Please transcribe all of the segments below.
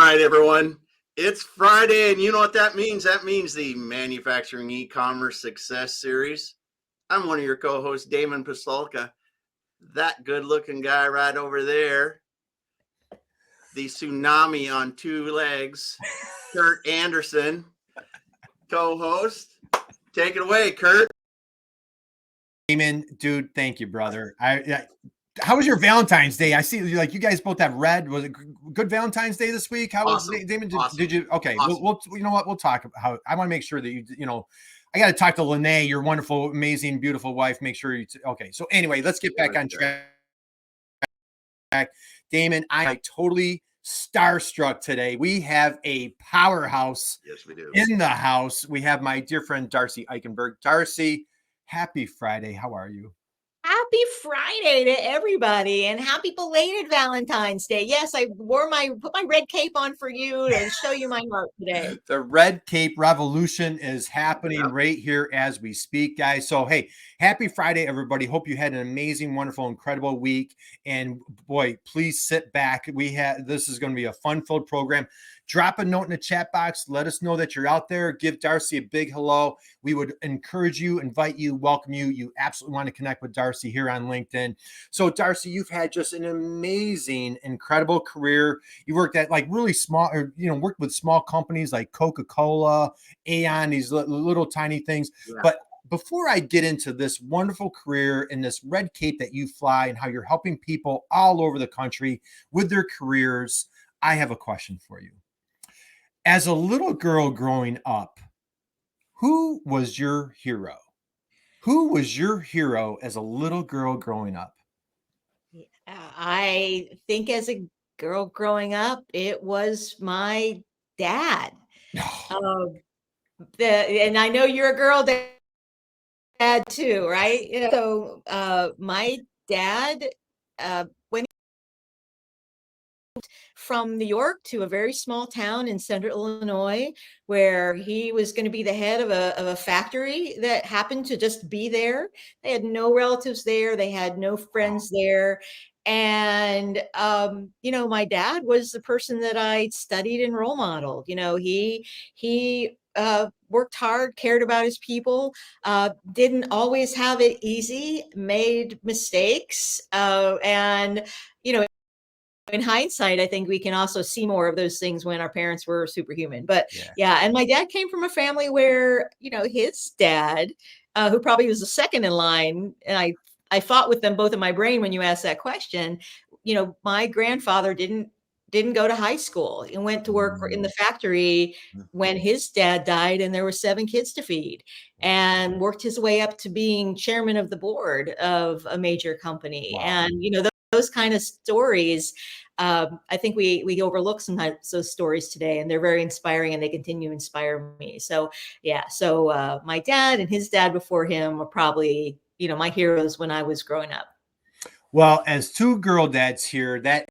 right, everyone. It's Friday, and you know what that means? That means the Manufacturing Ecommerce Success Series. I'm one of your co-hosts, Damon Pistolka. That good-looking guy right over there, the tsunami on two legs, Kurt Anderson, co-host. Take it away, Kurt. Damon, dude, thank you, brother. How was your Valentine's Day? I see you guys both have red. Was it good Valentine's Day this week? How Awesome. was Damon? Awesome. Did you? Okay, Awesome. we'll you know what? We'll talk about how I want to make sure that I got to talk to Lene, your wonderful, amazing, beautiful wife. Make sure okay. So anyway, let's get back on track. Damon, I totally starstruck today. We have a powerhouse. Yes, we do. In the house. We have my dear friend Darcy Eikenberg. Darcy, happy Friday. How are you? Happy Friday to everybody, and happy belated Valentine's Day. Yes, I put my red cape on for you to show you my heart today. The red cape revolution is happening right here as we speak, guys. So, hey, happy Friday, everybody. Hope you had an amazing, wonderful, incredible week. And boy, please sit back. This is going to be a fun-filled program. Drop a note in the chat box. Let us know that you're out there. Give Darcy a big hello. We would encourage you, invite you, welcome you. You absolutely want to connect with Darcy here on LinkedIn. So, Darcy, you've had just an amazing, incredible career. You worked at really small, worked with small companies like Coca-Cola, Aon, these little tiny things. Yeah. But before I get into this wonderful career and this red cape that you fly and how you're helping people all over the country with their careers, I have a question for you. As a little girl growing up, who was your hero? Who was your hero as a little girl growing up? I think as a girl growing up, it was my dad. And I know you're a girl dad too, right? So my dad, when from New York to a very small town in central Illinois, where he was going to be the head of a factory that happened to just be there. They had no relatives there. They had no friends there. And, my dad was the person that I studied and role modeled. He worked hard, cared about his people, didn't always have it easy, made mistakes. And, in hindsight, I think we can also see more of those things when our parents were superhuman. But yeah, and my dad came from a family where, his dad, who probably was the second in line, and I fought with them both in my brain when you asked that question. My grandfather didn't go to high school and went to work in the factory when his dad died, and there were 7 kids to feed, and worked his way up to being chairman of the board of a major company. Wow. And, those kind of stories, I think we overlook sometimes those stories today, and they're very inspiring, and they continue to inspire me. So, yeah. So my dad and his dad before him were probably, my heroes when I was growing up. Well, as two girl dads here, that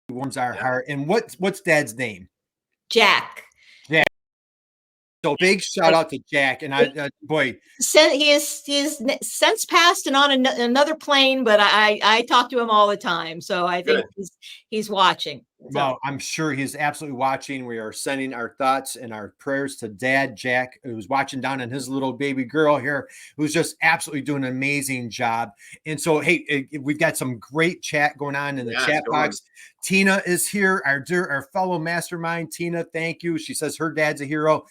warms our heart. And what's dad's name? Jack. Jack. So big shout out to Jack. And he is since passed and on another plane, but I talk to him all the time. So I think he's watching. So. Well, I'm sure he's absolutely watching. We are sending our thoughts and our prayers to Dad Jack, who's watching down on his little baby girl here, who's just absolutely doing an amazing job. And so, hey, we've got some great chat going on in the chat box. Tina is here, our fellow mastermind. Tina, thank you. She says her dad's a hero.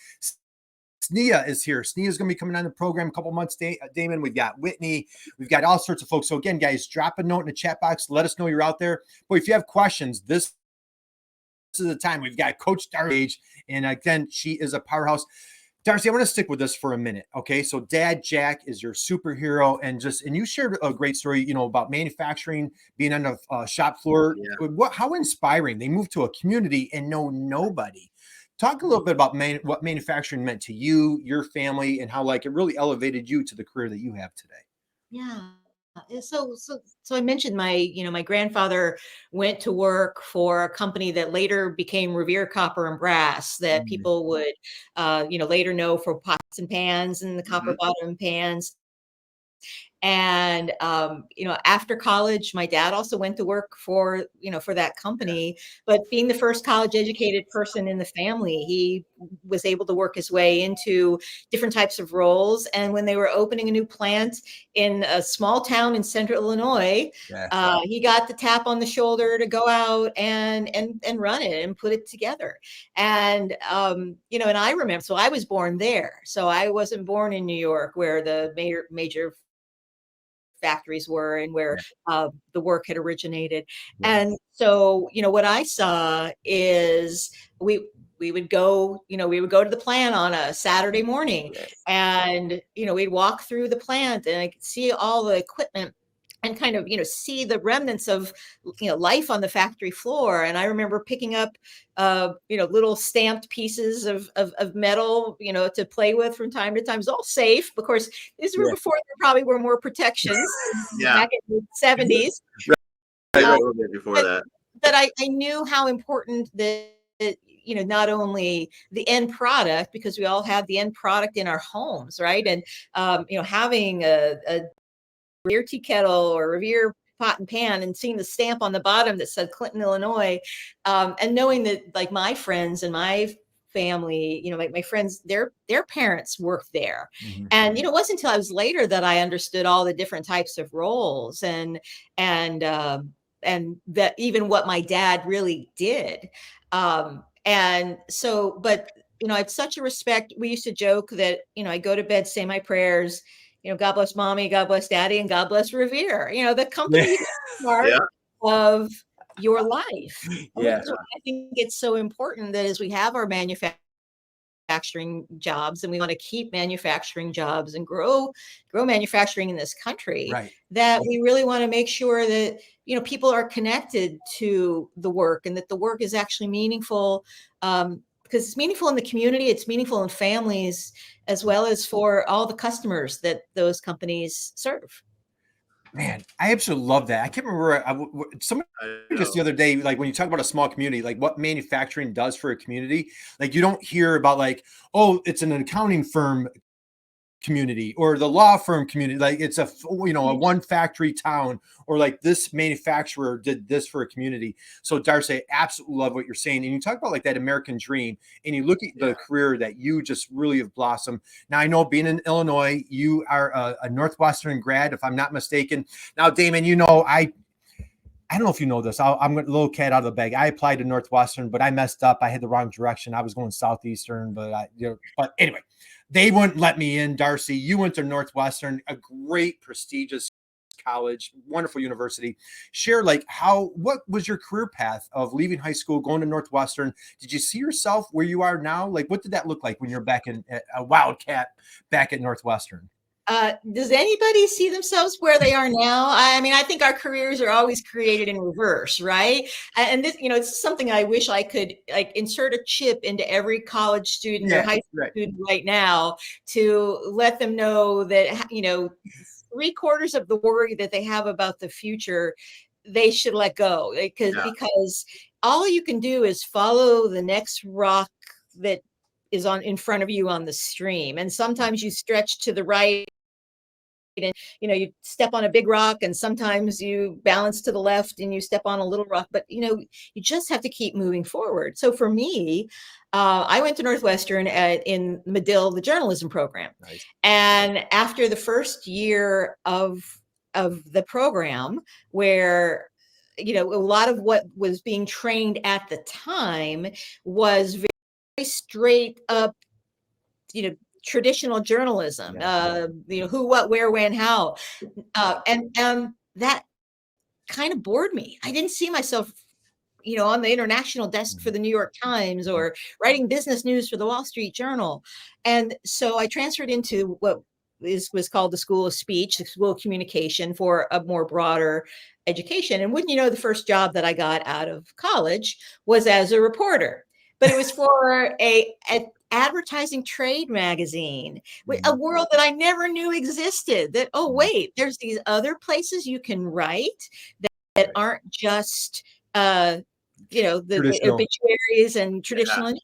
Sneha is here. Sneha is going to be coming on the program a couple months. Damon, we've got Whitney. We've got all sorts of folks. So again, guys, drop a note in the chat box. Let us know you're out there. But if you have questions, this is the time. We've got Coach Darcy, and again, she is a powerhouse. Darcy, I want to stick with this for a minute. Okay. So Dad Jack is your superhero, and you shared a great story, about manufacturing, being on the shop floor. Yeah. How inspiring. They moved to a community and know nobody. Talk a little bit about what manufacturing meant to you, your family, and how it really elevated you to the career that you have today. Yeah. So I mentioned my grandfather went to work for a company that later became Revere Copper and Brass, that people would, later know for pots and pans and the copper bottom pans. And, after college, my dad also went to work for that company, but being the first college educated person in the family, he was able to work his way into different types of roles. And when they were opening a new plant in a small town in central Illinois, he got the tap on the shoulder to go out and run it and put it together. And, and I remember, so I was born there. So I wasn't born in New York where the major factories were and where the work had originated. And so, what I saw is we would go to the plant on a Saturday morning, and, we'd walk through the plant and I could see all the equipment and kind of, see the remnants of, life on the factory floor. And I remember picking up, little stamped pieces of metal, to play with from time to time. It's all safe. Of course, these were before there probably were more protections back in the 70s. A little bit before that. But I knew how important that, not only the end product, because we all have the end product in our homes, right? And, having a Revere tea kettle or Revere pot and pan and seeing the stamp on the bottom that said Clinton, Illinois, and knowing that, like, my friends and my family, my friends, their parents worked there. Mm-hmm. And, it wasn't until I was later that I understood all the different types of roles and that even what my dad really did. And so, but, I had such a respect. We used to joke that, I go to bed, say my prayers, God bless mommy, God bless daddy, and God bless Revere. The company is part of your life. Yeah. So I think it's so important that as we have our manufacturing jobs and we want to keep manufacturing jobs and grow manufacturing in this country, that we really want to make sure that, people are connected to the work and that the work is actually meaningful, because it's meaningful in the community, it's meaningful in families, as well as for all the customers that those companies serve. Man, I absolutely love that. I can't remember somebody just the other day, like when you talk about a small community, like what manufacturing does for a community, like you don't hear about like, oh, it's an accounting firm community or the law firm community. Like it's a one factory town, or like this manufacturer did this for a community. So Darcy, I absolutely love what you're saying. And you talk about like that American dream, and you look at the career that you just really have blossomed. Now I know being in Illinois, you are a Northwestern grad, if I'm not mistaken. Now, Damon, I don't know if you know this. I'm a little cat out of the bag. I applied to Northwestern, but I messed up. I had the wrong direction. I was going Southeastern, but but anyway, they wouldn't let me in. Darcy, you went to Northwestern, a great prestigious college, wonderful university. Share what was your career path of leaving high school, going to Northwestern? Did you see yourself where you are now? Like, what did that look like when you're back in a Wildcat back at Northwestern? Does anybody see themselves where they are now? I mean, I think our careers are always created in reverse, right? And this, it's something I wish I could insert a chip into every college student or high school student right now to let them know that, 3/4 of the worry that they have about the future, they should let go, because all you can do is follow the next rock that is in front of you on the stream. And sometimes you stretch to the right and, you step on a big rock, and sometimes you balance to the left and you step on a little rock, but, you just have to keep moving forward. So for me, I went to Northwestern in Medill, the journalism program. Nice. And after the first year of the program, where, a lot of what was being trained at the time was very straight up, traditional journalism, who, what, where, when, how, and that kind of bored me. I didn't see myself, on the international desk for the New York Times or writing business news for the Wall Street Journal. And so I transferred into what was called the School of Speech, the School of Communication, for a more broader education. And wouldn't you know, the first job that I got out of college was as a reporter, but it was for a advertising trade magazine, a world that I never knew existed. That, oh wait, there's these other places you can write that aren't just the obituaries and traditional.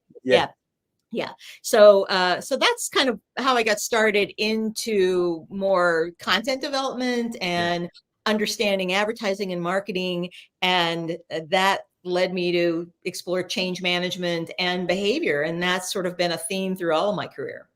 Yeah. So that's kind of how I got started into more content development and understanding advertising and marketing. And that led me to explore change management and behavior. And that's sort of been a theme through all of my career.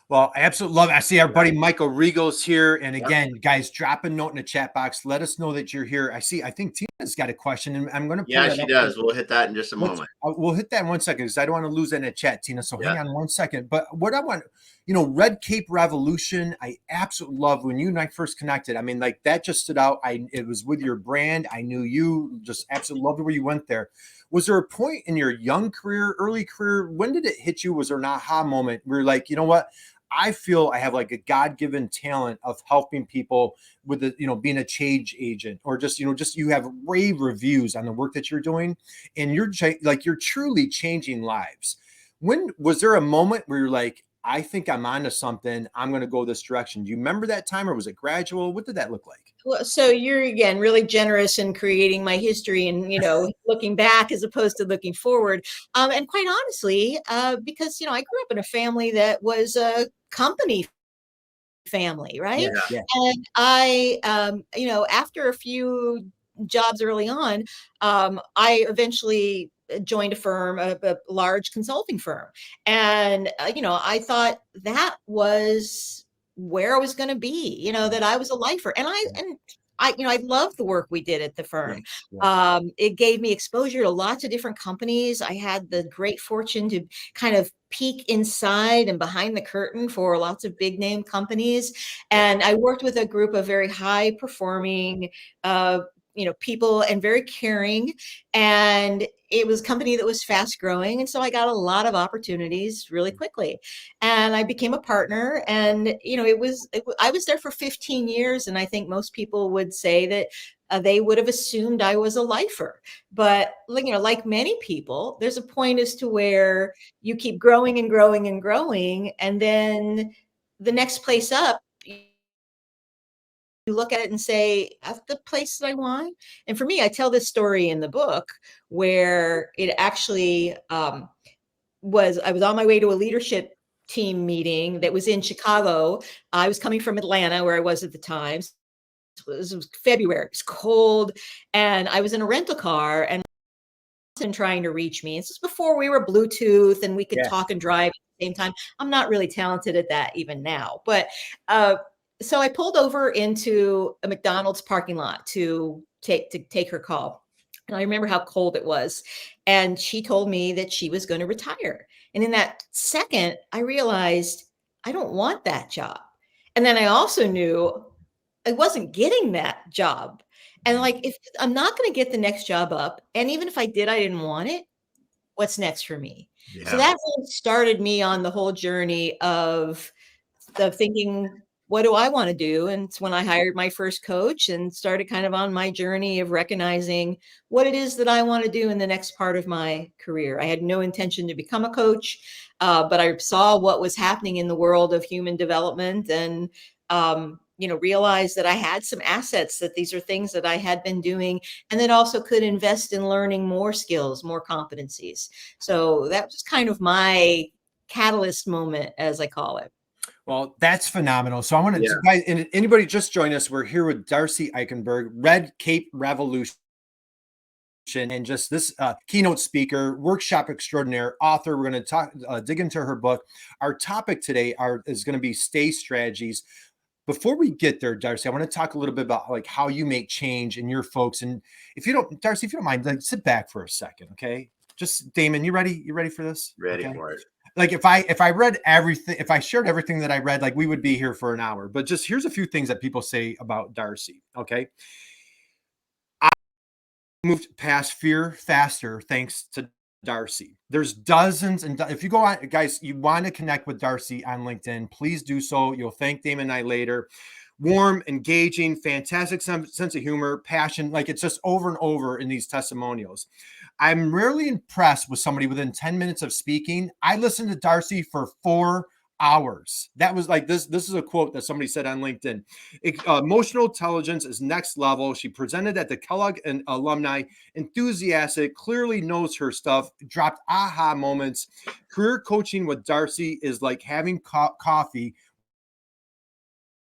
Well, I absolutely love it. I see our buddy Michael Regal's here. And Yeah. again, guys, drop a note in the chat box. Let us know that you're here. I think Tina's got a question, and I'm going to pull Yeah, that she up. does. We'll hit that in just a moment. We'll hit that in 1 second because I don't want to lose that in the chat, Tina. So Yeah. hang on 1 second. But what I want, Red Cape Revolution, I absolutely love when you and I first connected. I mean, like that just stood out. It was with your brand. I knew you, just absolutely loved where you went there. Was there a point in your young career, early career? When did it hit you? Was there an aha moment where you're like, you know what? I feel I have like a God-given talent of helping people with being a change agent, or just you have rave reviews on the work that you're doing, and you're truly changing lives. When was there a moment where you're like, I think I'm onto something, I'm going to go this direction? Do you remember that time, or was it gradual? What did that look like? Well, so you're again really generous in creating my history and looking back as opposed to looking forward. And quite honestly, because I grew up in a family that was a company family, right? Yeah. And I, after a few jobs early on, I eventually joined a firm, a large consulting firm, and I thought that was where I was going to be. That I was a lifer, and I loved the work we did at the firm. It gave me exposure to lots of different companies. I had the great fortune to kind of peek inside and behind the curtain for lots of big name companies. And I worked with a group of very high performing, people, and very caring. And it was a company that was fast growing. And so I got a lot of opportunities really quickly. And I became a partner, and, I was there for 15 years. And I think most people would say that they would have assumed I was a lifer. But, like many people, there's a point as to where you keep growing and growing and growing. And then the next place up, you look at it and say, that's the place that I want. And for me, I tell this story in the book where it actually I was on my way to a leadership team meeting that was in Chicago. I was coming from Atlanta, where I was at the time. It was February, it was cold, and I was in a rental car, and trying to reach me. This is before we were Bluetooth and we could talk and drive at the same time. I'm not really talented at that even now, but so I pulled over into a McDonald's parking lot to take her call. And I remember how cold it was. And she told me that she was going to retire. And in that second, I realized I don't want that job. And then I also knew I wasn't getting that job. And like, if I'm not going to get the next job up, and even if I did, I didn't want it, what's next for me? So that really started me on the whole journey of thinking, what do I want to do? And it's when I hired my first coach and started kind of on my journey of recognizing what it is that I want to do in the next part of my career. I had no intention to become a coach, but I saw what was happening in the world of human development, and realized that I had some assets, that these are things that I had been doing, and that also could invest in learning more skills, more competencies. So that was kind of my catalyst moment, as I call it. Well, that's phenomenal. So I want to, guys, and anybody just join us, we're here with Darcy Eikenberg, Red Cape Revolution, and just this keynote speaker, workshop extraordinaire, author. We're going to dig into her book. Our topic today is going to be stay strategies. Before we get there, Darcy, I want to talk a little bit about like how you make change in your folks. And Darcy, if you don't mind, like sit back for a second, okay? Just Damon, you ready? You ready for this? Ready for it. Like if I read everything, if I shared everything that I read, like we would be here for an hour. But just here's a few things that people say about Darcy. Okay. I moved past fear faster thanks to Darcy. There's dozens, and if you go on, guys, you want to connect with Darcy on LinkedIn, please do so. You'll thank Damon and I later. Warm, engaging, fantastic sense of humor, passion. Like it's just over and over in these testimonials. I'm rarely impressed with somebody within 10 minutes of speaking. I listened to Darcy for 4 hours. That was like this. This is a quote that somebody said on LinkedIn. Emotional intelligence is next level. She presented at the Kellogg and alumni, enthusiastic, clearly knows her stuff, dropped aha moments. Career coaching with Darcy is like having coffee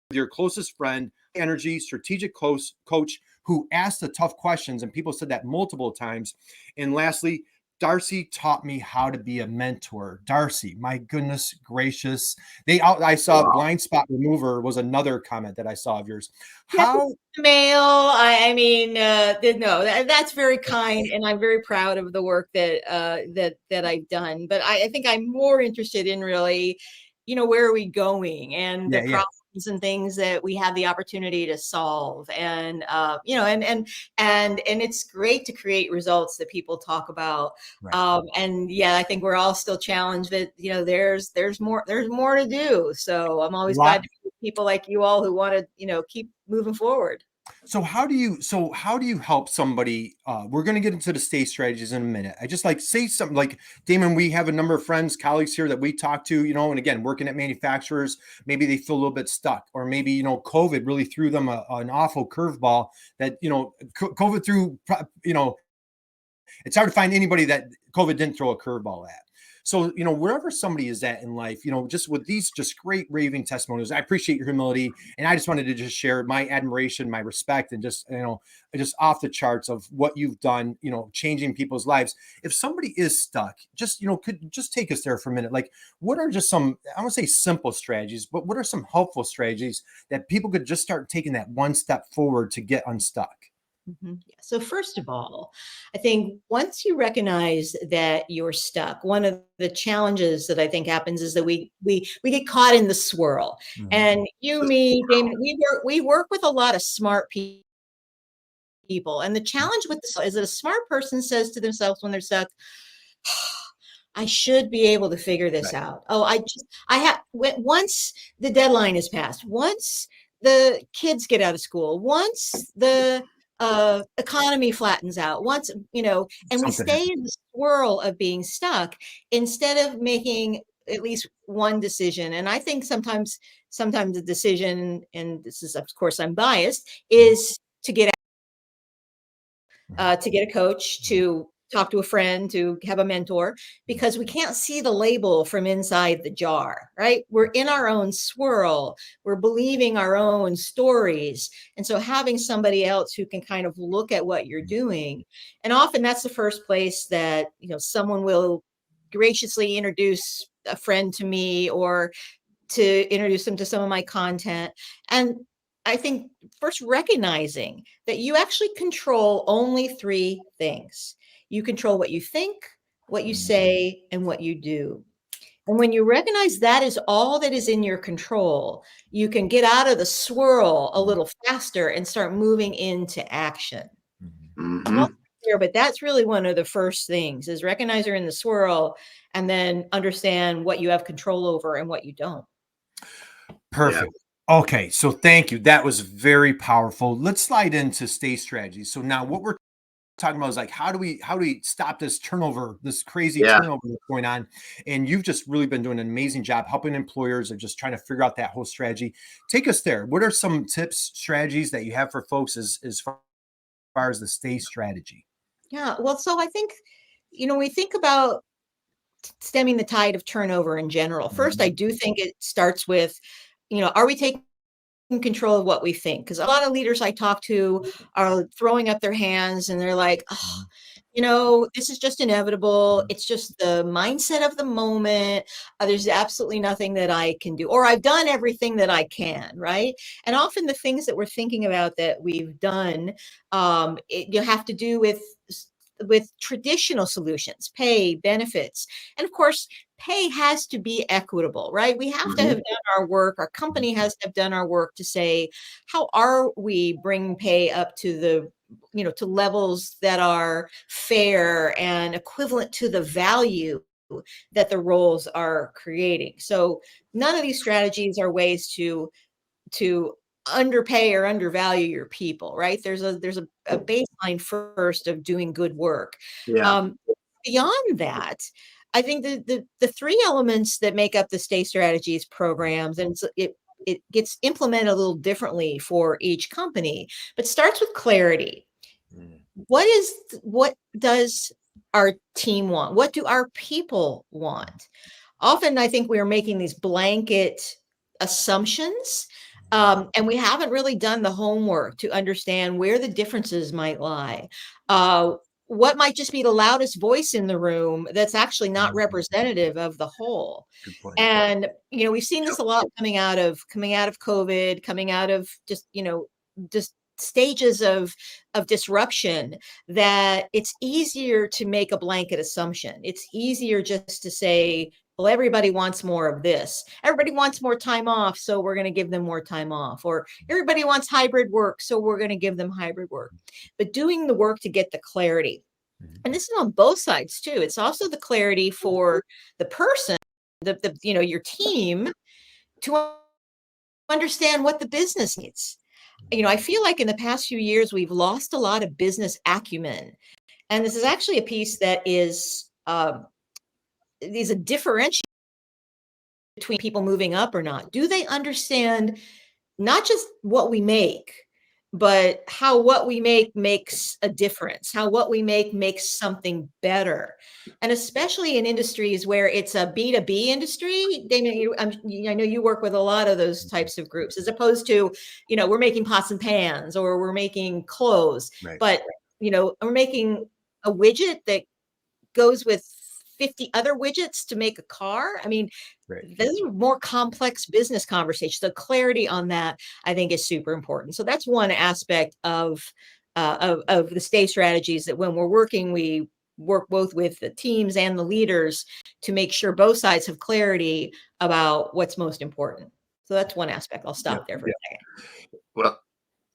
with your closest friend, energy, strategic coach who asked the tough questions. And people said that multiple times. And lastly, Darcy taught me how to be a mentor. Darcy, my goodness gracious. I saw Wow. blind spot remover was another comment that I saw of yours. How mail? I mean, no, that's very kind, and I'm very proud of the work that I've done. But I think I'm more interested in really, where are we going, and the problems and things that we have the opportunity to solve, and and it's great to create results that people talk about. Right. And I think we're all still challenged, but there's more to do. So I'm always glad to meet people like you all who want to keep moving forward. So how do you help somebody? We're going to get into the state strategies in a minute. I just like say something like, Damon, we have a number of friends, colleagues here that we talk to, and again, working at manufacturers, maybe they feel a little bit stuck, or maybe, COVID really threw them an awful curveball that, COVID threw, it's hard to find anybody that COVID didn't throw a curveball at. So, wherever somebody is at in life, just with these just great raving testimonials, I appreciate your humility. And I just wanted to just share my admiration, my respect, and just, just off the charts of what you've done, changing people's lives. If somebody is stuck, just, could just take us there for a minute. Like, what are just some, I won't say simple strategies, but what are some helpful strategies that people could just start taking that one step forward to get unstuck? Mm-hmm. So first of all, I think once you recognize that you're stuck, one of the challenges that I think happens is that we get caught in the swirl. Mhm. And me, Damon, we work with a lot of smart people. And the challenge with this is that a smart person says to themselves when they're stuck, I should be able to figure this out. Oh, once the deadline is passed, once the kids get out of school, once the economy flattens out, once, and we stay in the swirl of being stuck instead of making at least one decision. And I think sometimes the decision, and this is, of course, I'm biased, is to get a coach, to talk to a friend, to have a mentor, because we can't see the label from inside the jar, right? We're in our own swirl. We're believing our own stories. And so having somebody else who can kind of look at what you're doing, and often that's the first place that, someone will graciously introduce a friend to me, or to introduce them to some of my content. And I think first recognizing that you actually control only three things. You control what you think, what you say, and what you do. And when you recognize that is all that is in your control, you can get out of the swirl a little faster and start moving into action. Mm-hmm. But that's really one of the first things, is recognize you're in the swirl and then understand what you have control over and what you don't. Perfect. Yeah. Okay. So thank you. That was very powerful. Let's slide into state strategies. So now what we're talking about is like, how do we stop this turnover, this crazy turnover that's going on? And you've just really been doing an amazing job helping employers of just trying to figure out that whole strategy. Take us there. What are some tips, strategies that you have for folks as far as the state strategy? Yeah. Well, so I think, we think about stemming the tide of turnover in general. First, I do think it starts with, are we taking control of what we think? Because a lot of leaders I talk to are throwing up their hands and they're like, this is just inevitable. It's just the mindset of the moment. There's absolutely nothing that I can do, or I've done everything that I can, right? And often the things that we're thinking about that we've done, you have to do with traditional solutions, pay, benefits. And of course, pay has to be equitable, right? We have to have done our work. Our company has to have done our work to say, how are we bringing pay up to the, to levels that are fair and equivalent to the value that the roles are creating. So none of these strategies are ways to underpay or undervalue your people, right? There's a baseline first of doing good work. Yeah. Beyond that, I think the three elements that make up the Stay Strategies programs, and it gets implemented a little differently for each company, but starts with clarity. What does our team want? What do our people want? Often I think we are making these blanket assumptions, and we haven't really done the homework to understand where the differences might lie. What might just be the loudest voice in the room that's actually not representative of the whole. Good point. And we've seen this a lot coming out of COVID, coming out of just stages of disruption, that it's easier to make a blanket assumption. It's easier just to say, well, everybody wants more of this. Everybody wants more time off, so we're going to give them more time off. Or everybody wants hybrid work, so we're going to give them hybrid work. But doing the work to get the clarity. And this is on both sides too. It's also the clarity for the person, your team, to understand what the business needs. I feel like in the past few years, we've lost a lot of business acumen. And this is actually a piece that is a differentiation between people moving up or not. Do they understand not just what we make, but how what we make makes a difference, how what we make makes something better? And especially in industries where it's a B2B industry, Damien, I know you work with a lot of those types of groups, as opposed to, we're making pots and pans, or we're making clothes, Right. but, we're making a widget that goes with 50 other widgets to make a car. I mean, Right. those are more complex business conversations. The clarity on that, I think, is super important. So that's one aspect of the Stay Strategies, that when we're working, we work both with the teams and the leaders to make sure both sides have clarity about what's most important. So that's one aspect. I'll stop there for a second. Well,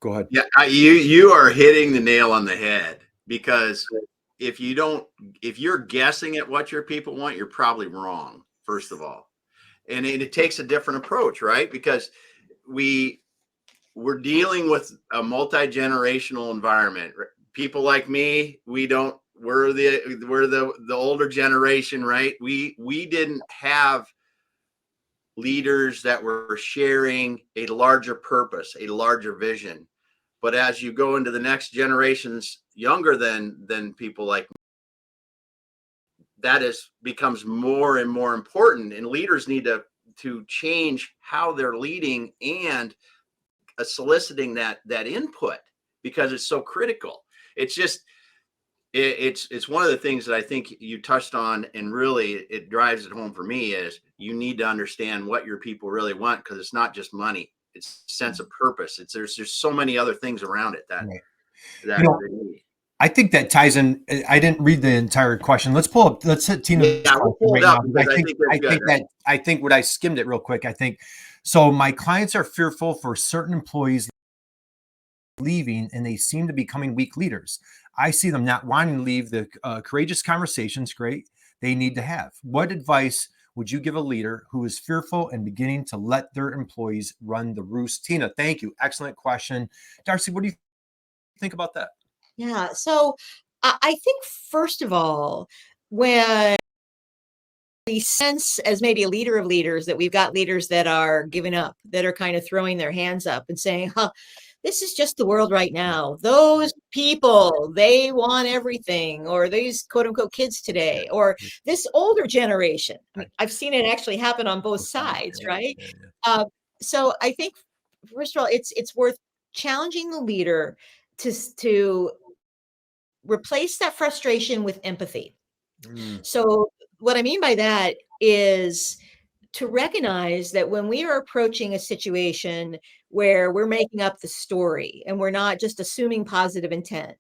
go ahead. Yeah, you are hitting the nail on the head, because if you're guessing at what your people want, you're probably wrong, first of all. And it takes a different approach, right? Because we're dealing with a multi-generational environment. People like me, we're the older generation, right? We didn't have leaders that were sharing a larger purpose, a larger vision. But as you go into the next generations younger than people like me, that becomes more and more important, and leaders need to change how they're leading and soliciting that input, because it's so critical. It's just it's one of the things that I think you touched on, and really it drives it home for me, is you need to understand what your people really want, because it's not just money, it's sense of purpose. There's so many other things around it that right. I think that ties in. I didn't read the entire question. Let's hit Tina. Yeah, we'll pull it up, because I think what I skimmed it real quick. I think so. My clients are fearful for certain employees leaving, and they seem to be becoming weak leaders. I see them not wanting to leave. The courageous conversations, great, they need to have. What advice would you give a leader who is fearful and beginning to let their employees run the roost? Tina, thank you. Excellent question. Darcy, what do you think about that? Yeah. So I think, first of all, when we sense, as maybe a leader of leaders, that we've got leaders that are giving up, that are kind of throwing their hands up and saying, this is just the world right now. Those people, they want everything, or these quote unquote kids today, or this older generation. I mean, I've seen it actually happen on both sides, right? So I think, first of all, it's worth challenging the leader to replace that frustration with empathy. So what I mean by that is to recognize that when we are approaching a situation where we're making up the story and we're not just assuming positive intent,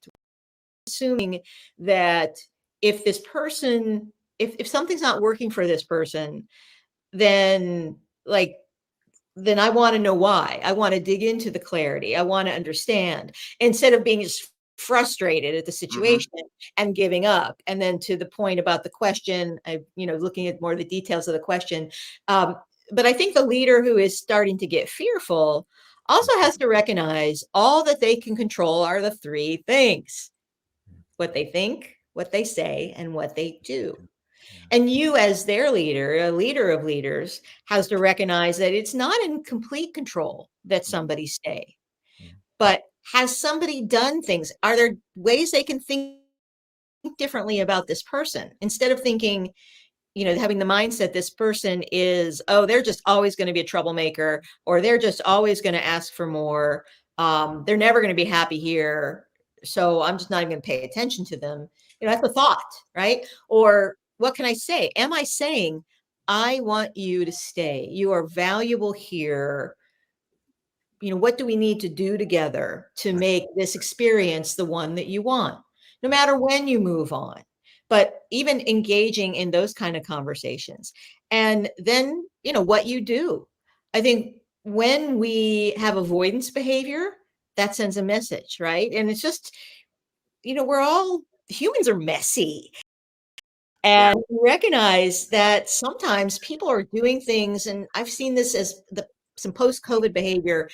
assuming that if this person, if something's not working for this person, then I want to know why. I want to dig into the clarity. I want to understand, instead of being just frustrated at the situation and giving up. And then to the point about the question, looking at more of the details of the question. But I think the leader who is starting to get fearful also has to recognize all that they can control are the three things: what they think, what they say, and what they do. And you, as their leader, a leader of leaders, has to recognize that it's not in complete control that somebody stay, but has somebody done things? Are there ways they can think differently about this person instead of thinking, having the mindset this person is, oh, they're just always going to be a troublemaker, or they're just always going to ask for more. They're never going to be happy here. So I'm just not even going to pay attention to them. That's a thought, right? Or what can I say? Am I saying, I want you to stay? You are valuable here. What do we need to do together to make this experience the one that you want, no matter when you move on? But even engaging in those kind of conversations. And then, what you do. I think when we have avoidance behavior, that sends a message, right? And it's just, humans are messy. And recognize that sometimes people are doing things, and I've seen this as some post-COVID behavior,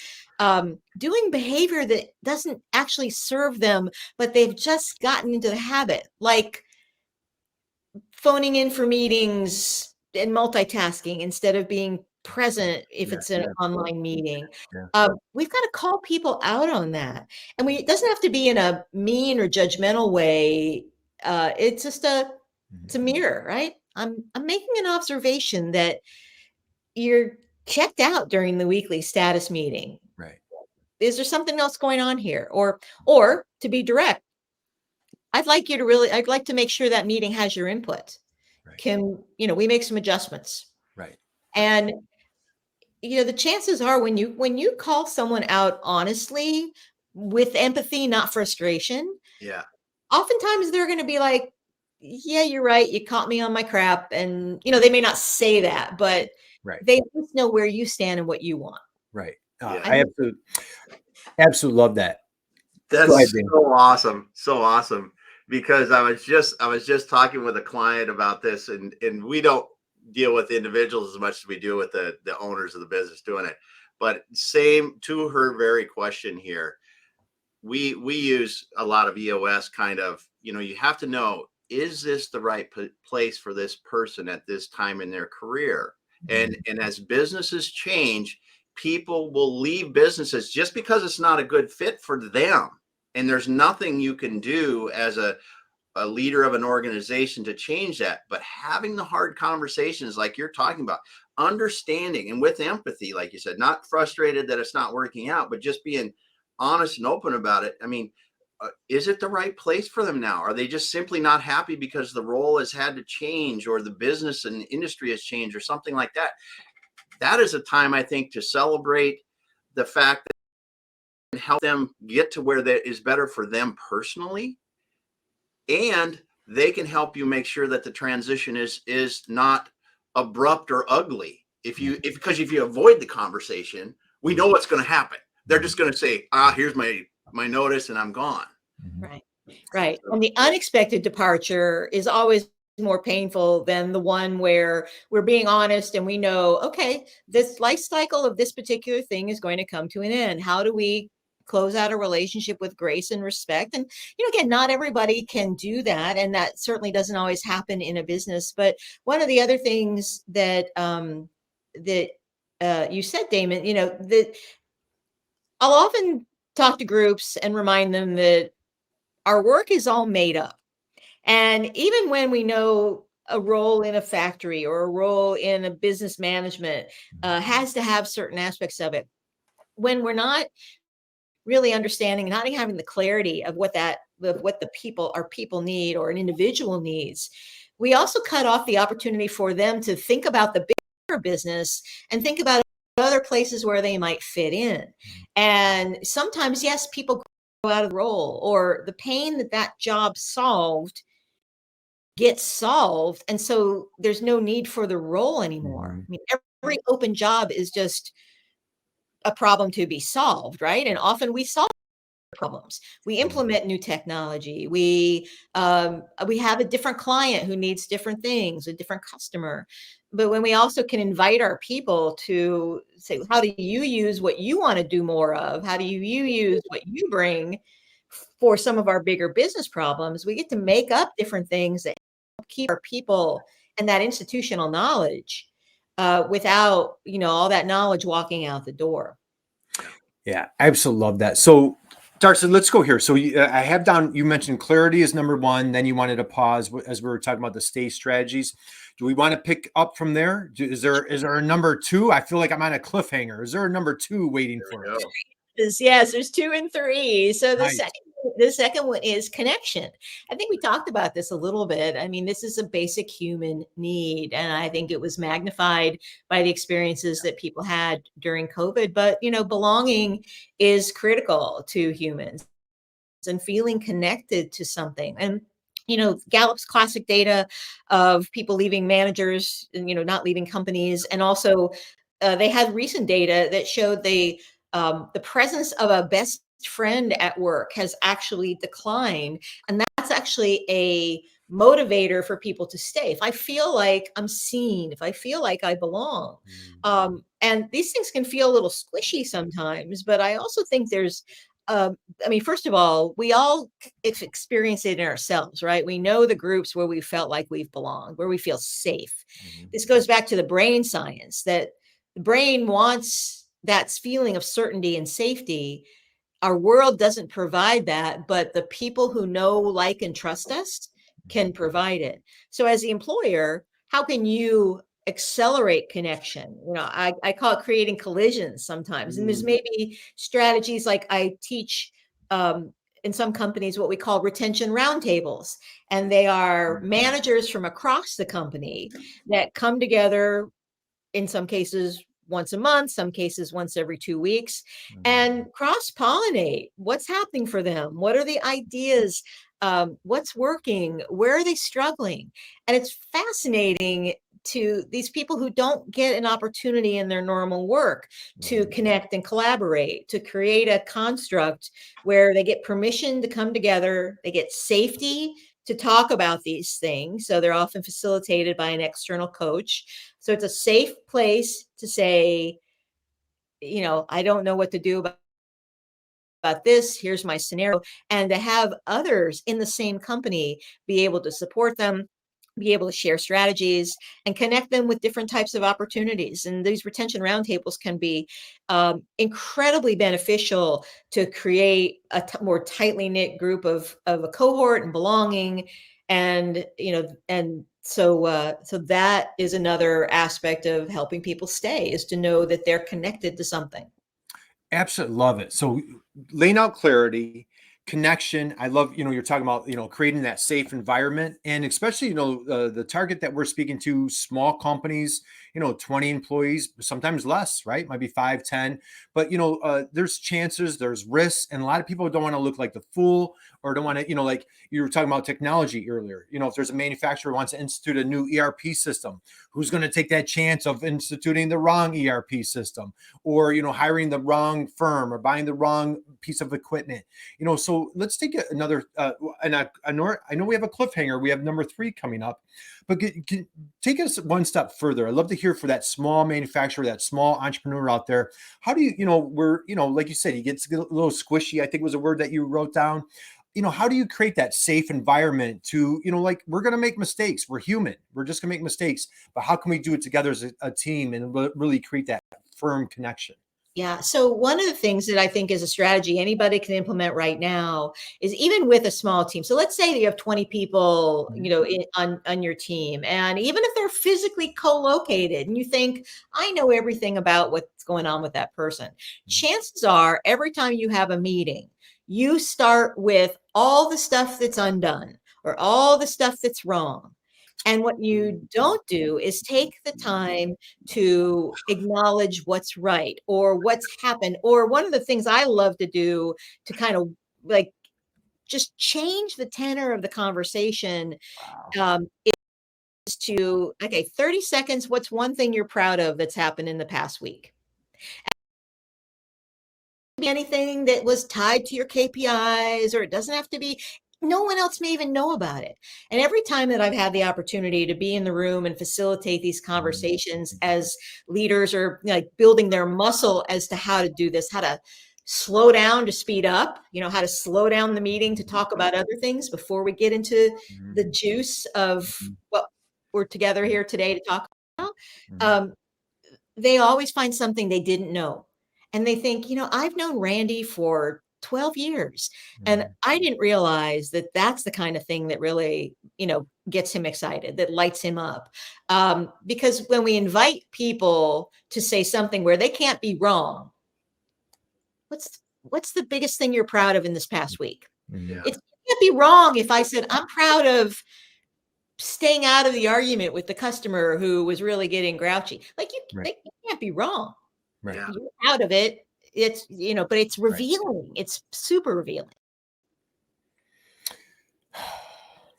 doing behavior that doesn't actually serve them, but they've just gotten into the habit, like phoning in for meetings and multitasking instead of being present if it's an online meeting. We've got to call people out on that. And it doesn't have to be in a mean or judgmental way. It's just it's a mirror, right? I'm making an observation that you're checked out during the weekly status meeting. Right. Is there something else going on here? Or to be direct, I'd like to make sure that meeting has your input. Right. Can, we make some adjustments. Right. And, the chances are when you call someone out honestly with empathy, not frustration. Yeah. Oftentimes they're going to be like, yeah, you're right. You caught me on my crap. And, they may not say that, but they just know where you stand and what you want. Right. I absolutely love that. That's so awesome. So awesome. Because I was just talking with a client about this, and we don't deal with individuals as much as we do with the owners of the business doing it. But same to her very question here. We use a lot of EOS kind of, you have to know, is this the right place for this person at this time in their career? And as businesses change, people will leave businesses just because it's not a good fit for them. And there's nothing you can do as a leader of an organization to change that. But having the hard conversations like you're talking about, understanding and with empathy, like you said, not frustrated that it's not working out, but just being honest and open about it. I mean, is it the right place for them now? Are they just simply not happy because the role has had to change, or the business and industry has changed, or something like that? That is a time, I think, to celebrate the fact that and help them get to where that is better for them personally. And they can help you make sure that the transition is not abrupt or ugly. Because if you avoid the conversation, we know what's going to happen. They're just going to say, here's my notice and I'm gone. Right. And the unexpected departure is always more painful than the one where we're being honest and we know, okay, this life cycle of this particular thing is going to come to an end. How do we close out a relationship with grace and respect? And, again, not everybody can do that. And that certainly doesn't always happen in a business. But one of the other things that you said, Damon, that I'll often talk to groups and remind them that our work is all made up. And even when we know a role in a factory or a role in a business management has to have certain aspects of it, when we're not really understanding, not having the clarity of what our people need or an individual needs, we also cut off the opportunity for them to think about the bigger business and think about other places where they might fit in. And sometimes, yes, people go out of the role, or the pain that job solved gets solved. And so there's no need for the role anymore. I mean, every open job is just a problem to be solved, right? And often we solve problems. We implement new technology. We have a different client who needs different things, a different customer. But when we also can invite our people to say, how do you use what you want to do more of? How do you use what you bring for some of our bigger business problems? We get to make up different things that help keep our people and that institutional knowledge without, all that knowledge walking out the door. Yeah, I absolutely love that. So, Darcy, let's go here. So I have down, you mentioned clarity is number one. Then you wanted to pause as we were talking about the stay strategies. Do we want to pick up from there? Is there a number two? I feel like I'm on a cliffhanger. Is there a number two waiting for us? Yes, there's 2 and 3. So Nice. the second one is connection. I think we talked about this a little bit. I mean, this is a basic human need, and I think it was magnified by the experiences that people had during COVID. But, belonging is critical to humans, and feeling connected to something. And Gallup's classic data of people leaving managers and, not leaving companies. And also they had recent data that showed the presence of a best friend at work has actually declined. And that's actually a motivator for people to stay. If I feel like I'm seen, if I feel like I belong, and these things can feel a little squishy sometimes, but I also think there's, first of all, we all experience it in ourselves, right? We know the groups where we felt like we've belonged, where we feel safe. This goes back to the brain science, that the brain wants that feeling of certainty and safety. Our world doesn't provide that, but the people who know, like, and trust us can provide it. So as the employer, how can you accelerate connection? I call it creating collisions sometimes. And there's maybe strategies like I teach in some companies what we call retention roundtables. And they are managers from across the company that come together, in some cases once a month, some cases once every 2 weeks, and cross-pollinate what's happening for them. What are the ideas? What's working? Where are they struggling? And it's fascinating to these people who don't get an opportunity in their normal work to connect and collaborate, to create a construct where they get permission to come together, they get safety to talk about these things. So they're often facilitated by an external coach. So it's a safe place to say, I don't know what to do about this. Here's my scenario. And to have others in the same company be able to support them, be able to share strategies, and connect them with different types of opportunities. And these retention roundtables can be incredibly beneficial to create a more tightly knit group of a cohort and belonging. And, so that is another aspect of helping people stay, is to know that they're connected to something. Absolutely love it. So laying out clarity, connection. I love, you're talking about, creating that safe environment, and especially, the target that we're speaking to, small companies, 20 employees, sometimes less, right? Might be 5, 10, but there's chances, there's risks. And a lot of people don't want to look like the fool, or don't want to, like you were talking about technology earlier, if there's a manufacturer who wants to institute a new ERP system, who's going to take that chance of instituting the wrong ERP system, or, hiring the wrong firm, or buying the wrong piece of equipment, so let's take another, and I know we have a cliffhanger. We have number 3 coming up, but take us one step further. I'd love to hear for that small manufacturer, that small entrepreneur out there. How do you, like you said, he gets a little squishy, I think was a word that you wrote down. How do you create that safe environment to, like, we're going to make mistakes. We're human. We're just going to make mistakes. But how can we do it together as a team and really create that firm connection? Yeah. So one of the things that I think is a strategy anybody can implement right now is, even with a small team. So let's say that you have 20 people, on your team, and even if they're physically co-located and you think, I know everything about what's going on with that person, chances are every time you have a meeting, you start with all the stuff that's undone or all the stuff that's wrong. And what you don't do is take the time to acknowledge what's right or what's happened. Or one of the things I love to do to kind of like just change the tenor of the conversation is to, 30 seconds. What's one thing you're proud of that's happened in the past week? Anything that was tied to your KPIs, or it doesn't have to be. No one else may even know about it. And every time that I've had the opportunity to be in the room and facilitate these conversations as leaders, or like building their muscle as to how to do this, how to slow down to speed up, how to slow down the meeting to talk about other things before we get into the juice of what we're together here today to talk about. They always find something they didn't know. And they think, I've known Randy for 12 years. And I didn't realize that that's the kind of thing that really, gets him excited, that lights him up. Because when we invite people to say something where they can't be wrong, what's the biggest thing you're proud of in this past week? Yeah. It can't be wrong if I said, I'm proud of staying out of the argument with the customer who was really getting grouchy. Like they can't be wrong. Right. Yeah. You're out of it. It's, but it's revealing. It's super revealing.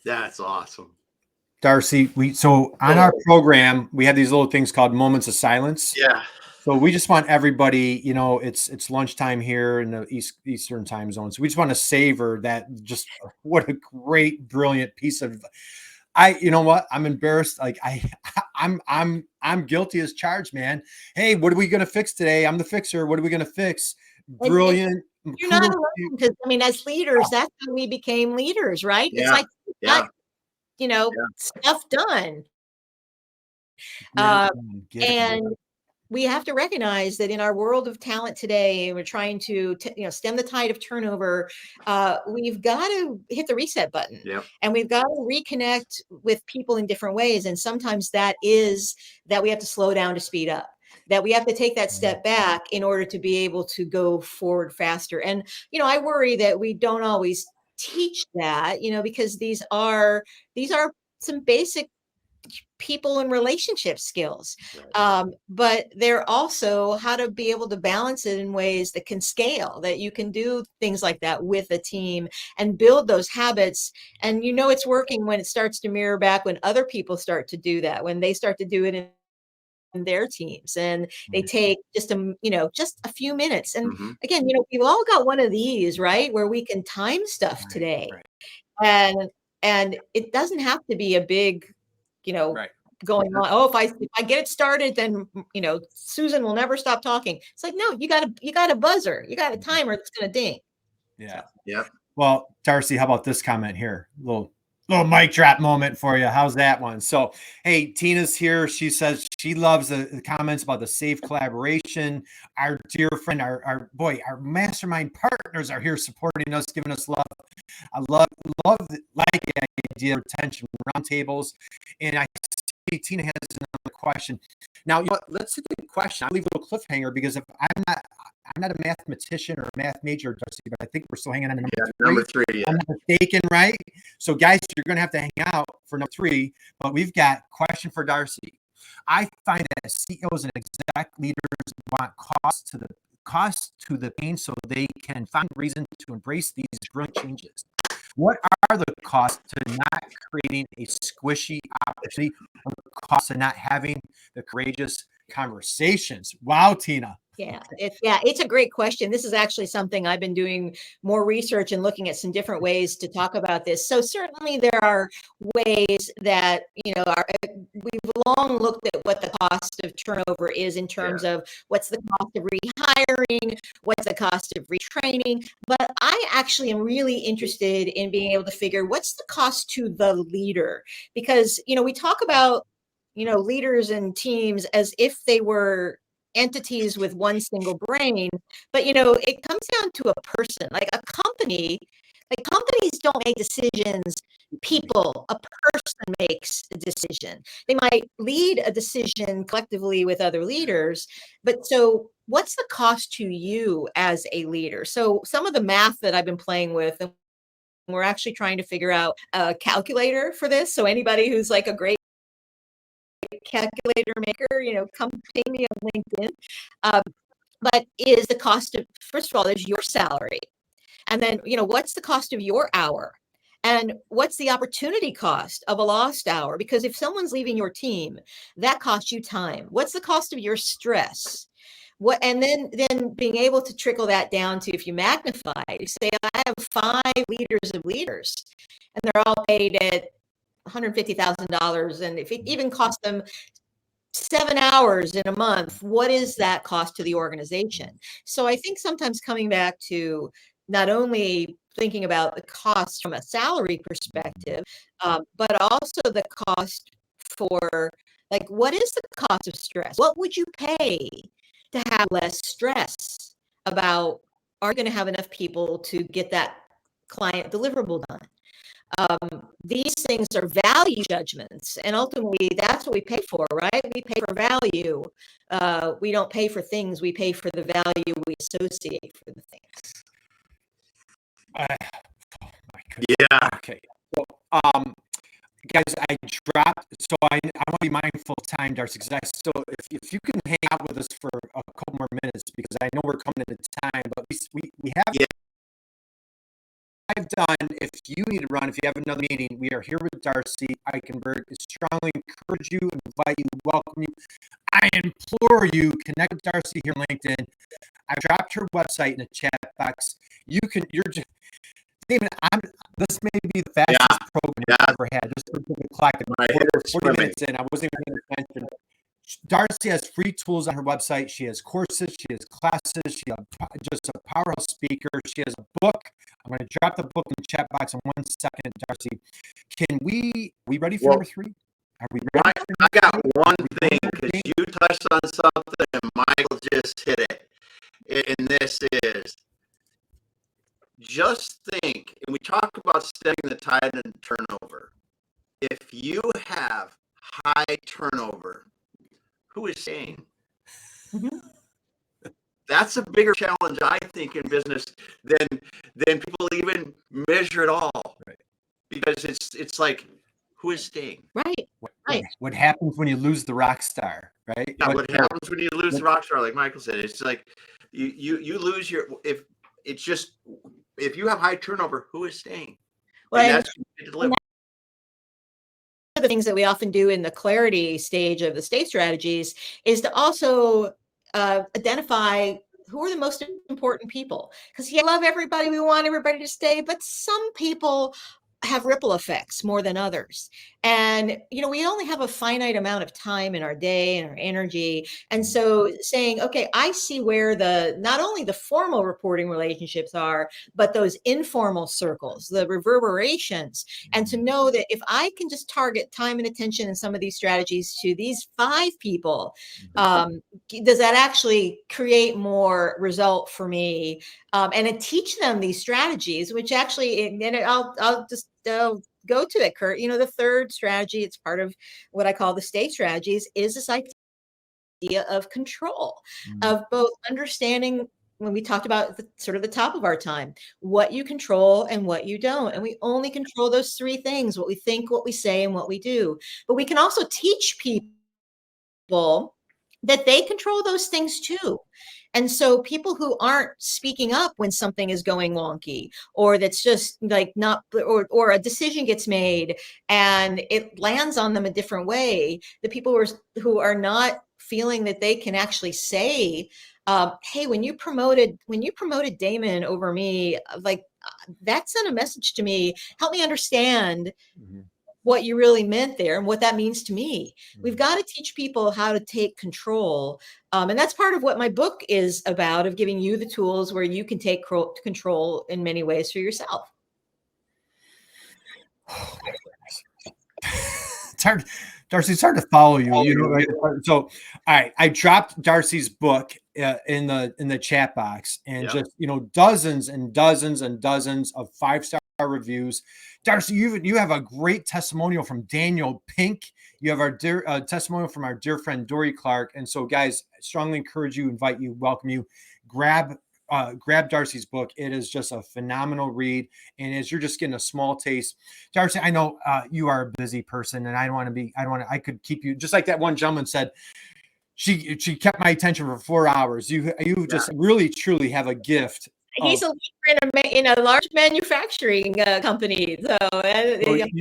That's awesome. Darcy, so on our program, we have these little things called moments of silence. Yeah. So we just want everybody, it's lunchtime here in the Eastern time zone. So we just want to savor that. Just what a great, brilliant piece of, you know what? I'm embarrassed. Like I'm guilty as charged, man. Hey, what are we going to fix today? I'm the fixer. What are we going to fix? Brilliant. You're not alone, because as leaders, that's how we became leaders, right? Yeah. It's like, Yeah. stuff done. And we have to recognize that in our world of talent today, we're trying to stem the tide of turnover. We've got to hit the reset button, and we've got to reconnect with people in different ways. And sometimes that is that we have to slow down to speed up, that we have to take that step back in order to be able to go forward faster. And, I worry that we don't always teach that, because these are some basic people and relationship skills. But they're also how to be able to balance it in ways that can scale, that you can do things like that with a team and build those habits. And it's working when it starts to mirror back when other people start to do that, when they start to do it in their teams, and they take just a few minutes. And again, we've all got one of these, right, where we can time stuff today. And it doesn't have to be a big going on. Oh, if I get it started, then Susan will never stop talking. It's like, no, you got a buzzer, you got a timer that's gonna ding. Yeah. Well, Darcy, how about this comment here? Little mic drop moment for you. How's that one? So, hey, Tina's here. She says she loves the comments about the safe collaboration. Our dear friend, our mastermind partners are here supporting us, giving us love. I love the idea of retention roundtables. And I see Tina has another question. Now, let's see the question. I'll leave a little cliffhanger, because if I'm not a mathematician or a math major, Darcy, but I think we're still hanging on to number three. Yeah. I'm not mistaken, right? So, guys, you're going to have to hang out for number 3. But we've got a question for Darcy. I find that CEOs and exec leaders want cost to the pain so they can find reason to embrace these brilliant changes. What are the costs to not creating a squishy opportunity, or the costs of not having the courageous conversations? Wow, Tina. It's a great question. This is actually something I've been doing more research and looking at some different ways to talk about this. So certainly there are ways that, we've long looked at what the cost of turnover is in terms of what's the cost of rehiring, what's the cost of retraining. But I actually am really interested in being able to figure what's the cost to the leader, because, we talk about, leaders and teams as if they were entities with one single brain, but it comes down to a person. Like a company, companies don't make decisions, a person makes a decision. They might lead a decision collectively with other leaders, but so what's the cost to you as a leader? So some of the math that I've been playing with, and we're actually trying to figure out a calculator for this, so anybody who's like a great calculator maker, come pay me on LinkedIn. But is the cost of, first of all, there's your salary. And then, what's the cost of your hour? And what's the opportunity cost of a lost hour? Because if someone's leaving your team, that costs you time. What's the cost of your stress? And then being able to trickle that down to, if you magnify, you say, I have 5 leaders of leaders, and they're all paid at $150,000. And if it even costs them 7 hours in a month, what is that cost to the organization? So I think sometimes coming back to not only thinking about the cost from a salary perspective, but also the cost for, like, what is the cost of stress? What would you pay to have less stress about, are you going to have enough people to get that client deliverable done? These things are value judgments, and ultimately that's what we pay for, right? We pay for value. We don't pay for things, we pay for the value we associate for the things. My goodness. Yeah. Okay. Well, guys, I dropped, so I want to be mindful of time, Darcy, because if you can hang out with us for a couple more minutes, because I know we're coming into time, but we have. Yeah. I've done, if you need to run, if you have another meeting, we are here with Darcy Eikenberg. I strongly encourage you, invite you, welcome you. I implore you, connect with Darcy here on LinkedIn. I dropped her website in the chat box. You're just, David, this may be the fastest program I've ever had. Just for the clock, My head is 40 swimming. minutes in, I wasn't even paying attention. Darcy has free tools on her website. She has courses, she has classes, she is just a powerhouse speaker. She has a book. I'm going to drop the book in the chat box in 1 second, Darcy. Are we ready for number 3? Are we ready? I got one thing, because you touched on something and Michael just hit it. And this is, just think, and we talk about stemming the tide and turnover. If you have high turnover, who is staying? That's a bigger challenge, I think, in business than people even measure at all. Right. Because it's like, who is staying? Right. What happens when you lose the rock star, right? Yeah, what happens when you lose the rock star, like Michael said? It's like you lose your, if you have high turnover, who is staying? Well, and that's what you deliver. One of the things that we often do in the clarity stage of the state strategies is to also identify who are the most important people. Because I love everybody, we want everybody to stay, but some people have ripple effects more than others. And, we only have a finite amount of time in our day and our energy. And so saying, okay, I see where not only the formal reporting relationships are, but those informal circles, the reverberations, and to know that if I can just target time and attention in some of these strategies to these 5 people, does that actually create more result for me? And then teach them these strategies, which actually, and I'll just go to it, Kurt. The third strategy, it's part of what I call the state strategies, is this idea of control, of both understanding, when we talked about the top of our time, what you control and what you don't. And we only control those 3 things: what we think, what we say, and what we do. But we can also teach people that they control those things too. And so people who aren't speaking up when something is going wonky, or that's just like not, or a decision gets made and it lands on them a different way, the people who are not feeling that they can actually say, hey, when you promoted Damon over me, like, that sent a message to me. Help me understand what you really meant there and what that means to me. We've got to teach people how to take control. And that's part of what my book is about, of giving you the tools where you can take control in many ways for yourself. It's hard, Darcy, it's hard to follow you, right? So, all right, I dropped Darcy's book in the chat box, and just, dozens and dozens and dozens of 5-star reviews. Darcy, you have a great testimonial from Daniel Pink. You have our dear testimonial from our dear friend Dory Clark. And so, guys, I strongly encourage you, invite you, welcome you, grab Darcy's book. It is just a phenomenal read. And as you're just getting a small taste, Darcy, I know you are a busy person, and I could keep you, just like that one gentleman said, she kept my attention for 4 hours. You just really, truly have a gift He's a leader in a large manufacturing company. So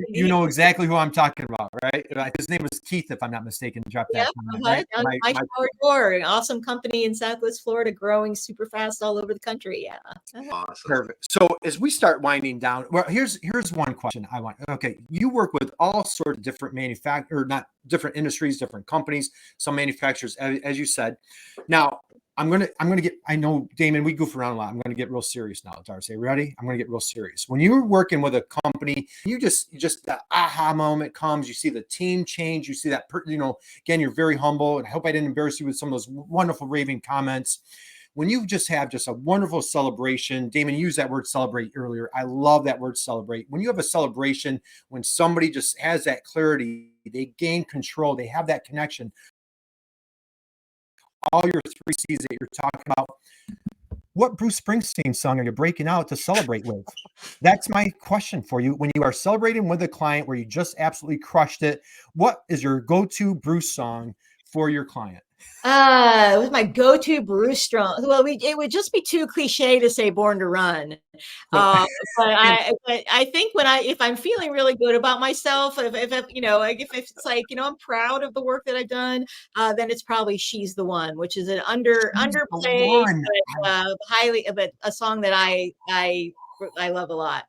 you know exactly who I'm talking about, right? His name was Keith, if I'm not mistaken. Drop that. Right? Down my shower door, an awesome company in Southwest Florida, growing super fast all over the country. Yeah. Awesome. Perfect. So as we start winding down, well, here's one question I want. Okay, you work with all sorts of different not different industries, different companies, some manufacturers, as you said. Now, I'm gonna get. I know, Damon, we goof around a lot. I'm gonna get real serious now, Darcy. Ready? I'm gonna get real serious. When you're working with a company, you just that aha moment comes. You see the team change. You see that. Again, you're very humble, and I hope I didn't embarrass you with some of those wonderful raving comments. When you just have a wonderful celebration, Damon used that word celebrate earlier. I love that word celebrate. When you have a celebration, when somebody just has that clarity, they gain control, they have that connection. All your 3 C's that you're talking about. What Bruce Springsteen song are you breaking out to celebrate with? That's my question for you. When you are celebrating with a client where you just absolutely crushed it, what is your go-to Bruce song for your client? It was my go-to Bruce strong. Well, it would just be too cliche to say "Born to Run," but I think if I'm feeling really good about myself, if it's like I'm proud of the work that I've done, then it's probably "She's the One," which is an underplayed, but a song that I love a lot.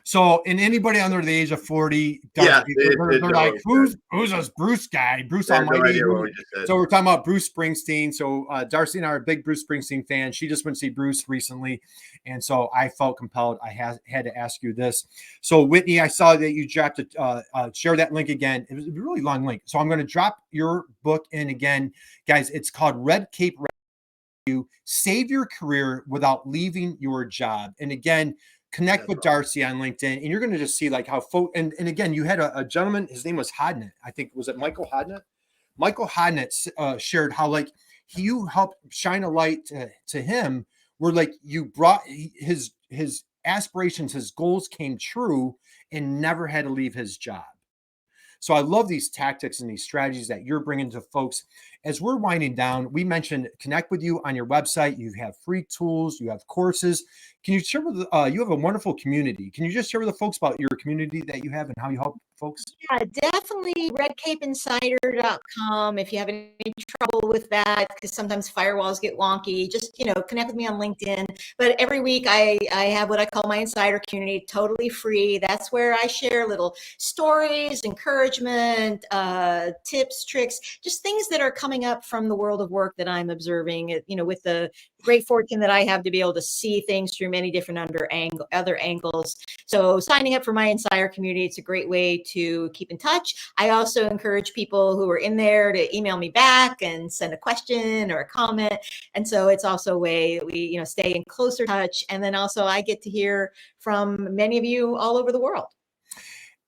So, and anybody under the age of 40, they're like, who's this Bruce guy? Bruce Almighty. So we're talking about Bruce Springsteen. So Darcy and I are a big Bruce Springsteen fans. She just went to see Bruce recently. And so I felt compelled. I had to ask you this. So Whitney, I saw that you dropped share that link again. It was a really long link. So I'm going to drop your book in again. Guys, it's called Red Cape Rescue, Save Your Career Without Leaving Your Job. And again, connect with Darcy on LinkedIn, and you're going to just see like how and again, you had a gentleman, his name was Hodnett. I think, was it Michael Hodnett? Michael Hodnett shared how like you helped shine a light to him where like you brought his aspirations, his goals came true and never had to leave his job. So I love these tactics and these strategies that you're bringing to folks. As we're winding down, we mentioned connect with you on your website. You have free tools, you have courses. Can you share with you have a wonderful community? Can you just share with the folks about your community that you have and how you help folks? Yeah, definitely redcapeinsider.com. If you have any trouble with that, because sometimes firewalls get wonky, just connect with me on LinkedIn. But every week I have what I call my insider community, totally free. That's where I share little stories, encouragement, tips, tricks, just things that are coming up from the world of work that I'm observing, with the great fortune that I have to be able to see things through many different other angles. So signing up for my insider community, it's a great way to keep in touch. I also encourage people who are in there to email me back and send a question or a comment. And so it's also a way that we, stay in closer touch. And then also I get to hear from many of you all over the world.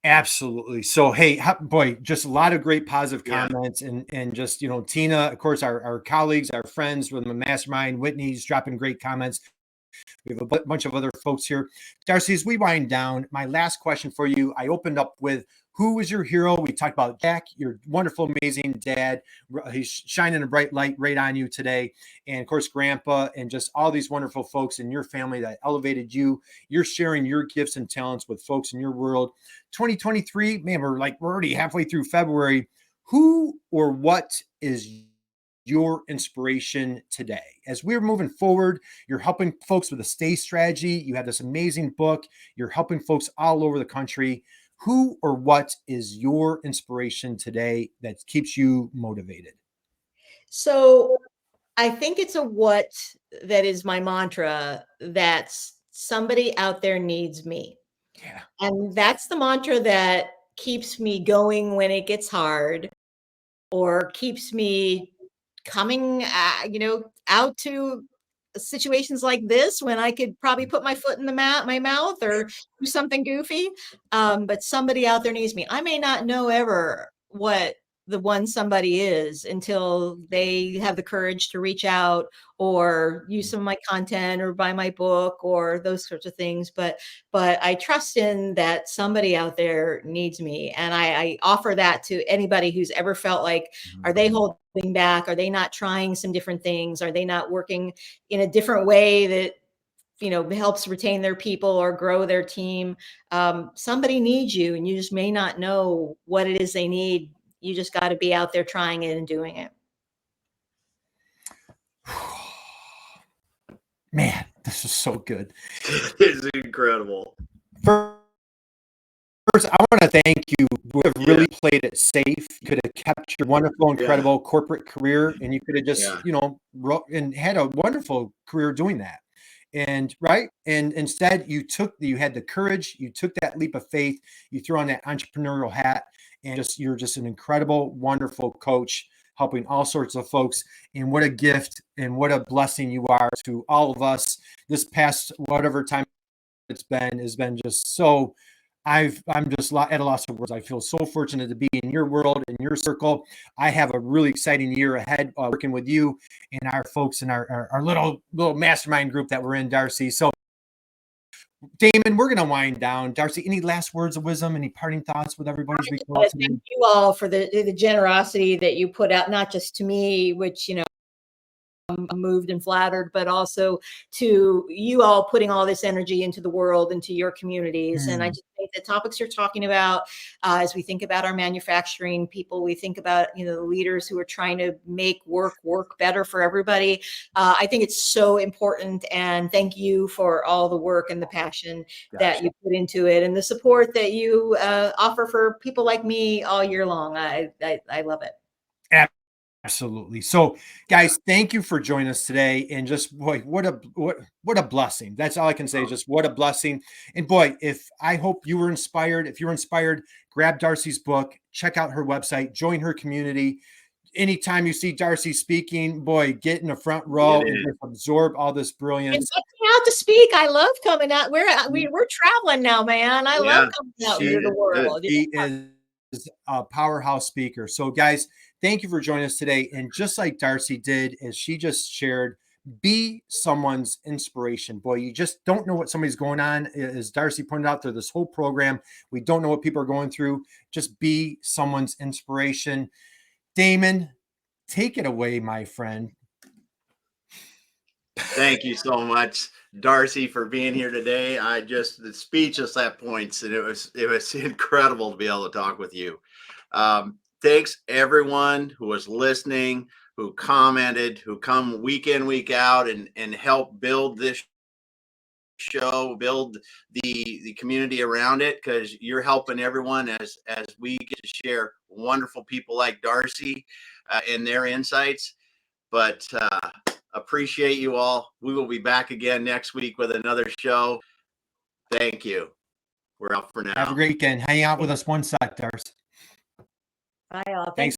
Absolutely. So, hey, boy, just a lot of great positive comments and just, Tina, of course, our colleagues, our friends with the mastermind, Whitney's dropping great comments. We have a bunch of other folks here. Darcy, as we wind down, my last question for you, I opened up with, who was your hero? We talked about Jack, your wonderful, amazing dad. He's shining a bright light right on you today. And of course, Grandpa, and just all these wonderful folks in your family that elevated you. You're sharing your gifts and talents with folks in your world. 2023, man, we're already halfway through February. Who or what is your inspiration today? As we're moving forward, you're helping folks with a stay strategy. You have this amazing book. You're helping folks all over the country. Who or what is your inspiration today that keeps you motivated? So I think it's a what that is my mantra, that's somebody out there needs me. Yeah. And that's the mantra that keeps me going when it gets hard, or keeps me coming, out to situations like this when I could probably put my foot in my mouth or do something goofy. But somebody out there needs me. I may not know ever what the one somebody is until they have the courage to reach out or use some of my content or buy my book or those sorts of things. But I trust in that somebody out there needs me. And I offer that to anybody who's ever felt like, are they holding back? Are they not trying some different things? Are they not working in a different way that helps retain their people or grow their team. Somebody needs you, and you just may not know what it is they need. You just got to be out there trying it and doing it. Man, this is so good. It's incredible. First, I want to thank you. You have really played it safe. You could have kept your wonderful, incredible corporate career, and you could have just, and had a wonderful career doing that. And instead you had the courage, you took that leap of faith, you threw on that entrepreneurial hat, and you're just an incredible, wonderful coach, helping all sorts of folks. And what a gift and what a blessing you are to all of us. This past whatever time it's been has been just so. I'm just at a loss of words. I feel so fortunate to be in your world, in your circle. I have a really exciting year ahead working with you and our folks in our little mastermind group that we're in, Darcy. So, Damon, we're going to wind down. Darcy, any last words of wisdom, any parting thoughts with everybody? Thank you all for the generosity that you put out, not just to me, which, I'm moved and flattered, but also to you all putting all this energy into the world, into your communities. And I just think the topics you're talking about, as we think about our manufacturing people, we think about, the leaders who are trying to make work better for everybody. I think it's so important. And thank you for all the work and the passion that you put into it, and the support that you offer for people like me all year long. I love it. Absolutely. So, guys, thank you for joining us today. And just boy, what a blessing. That's all I can say. Just what a blessing. And boy, I hope you were inspired. If you're inspired, grab Darcy's book, check out her website, join her community. Anytime you see Darcy speaking, boy, get in the front row and just absorb all this brilliance. And get me out to speak. I love coming out. We're traveling now, man. I love coming out into the world. She is a powerhouse speaker. So, guys, thank you for joining us today. And just like Darcy did, as she just shared, be someone's inspiration. Boy, you just don't know what somebody's going on. As Darcy pointed out through this whole program, we don't know what people are going through. Just be someone's inspiration. Damon, take it away, my friend. Thank you so much, Darcy, for being here today. The speechless at points, and it was incredible to be able to talk with you. Thanks everyone who was listening, who commented, who come week in, week out and help build this show, build the community around it, because you're helping everyone as we get to share wonderful people like Darcy and their insights. But appreciate you all. We will be back again next week with another show. Thank you. We're out for now. Have a great weekend. Hang out with us one sec, Darcy. Bye all. Thanks.